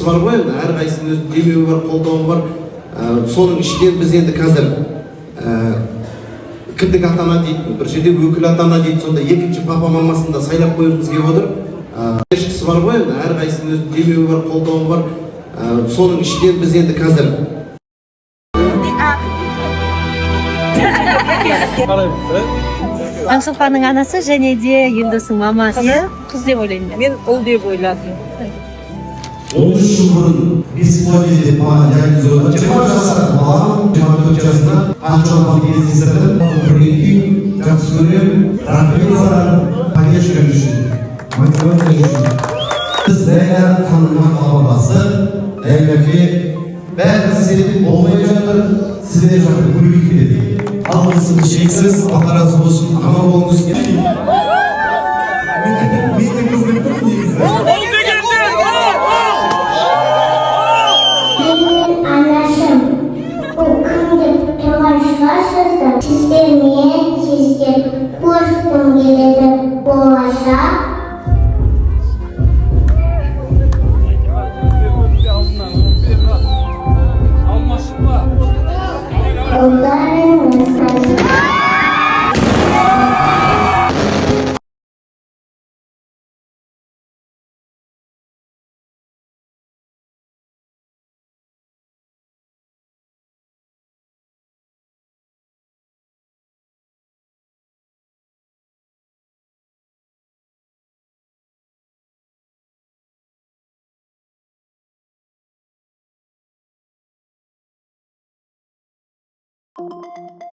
бар ғой енді әрқайсының өз демеуі бар, қолдауы бар. Соның ішінен біз енді қазір кіндік ата ана дейді, бір жерде өкіл ата ана дейді, сонда екінші папа мамасын да сайлап қойғымыз келіп отыр. Ешкісі бар ғой енді әрқайсының өз демеуі бар, қолдауы бар. Соның ішінен біз енді қазір Аңшылпанның анасы және де Елдостың мамасы қыз деп ойлаймын. Мен ұл деп ойладым. 13 жыл бұрын бесплодие деп маған диагноз қойды. 20 жасар балам 24 жасында Аңшылпанды кездестірдім. Көргеннен кейін жақсы көремін. Рахмет саған поддержка үшін, мотивация үшін. Біз Ләйла ханымның бабасы, Ләйлаке бәрі себеп болмай жатыр, сіздер жақты көбейіп кетеді. Алғысымыз шексіз, Алла разы болсын, аман болыңыз. Менің қызым тұрмын негізі. Anlaşım, bu kımdık yavaşlarsa sizler niye sizler kurşun geledi boğaza? Onların Thank you.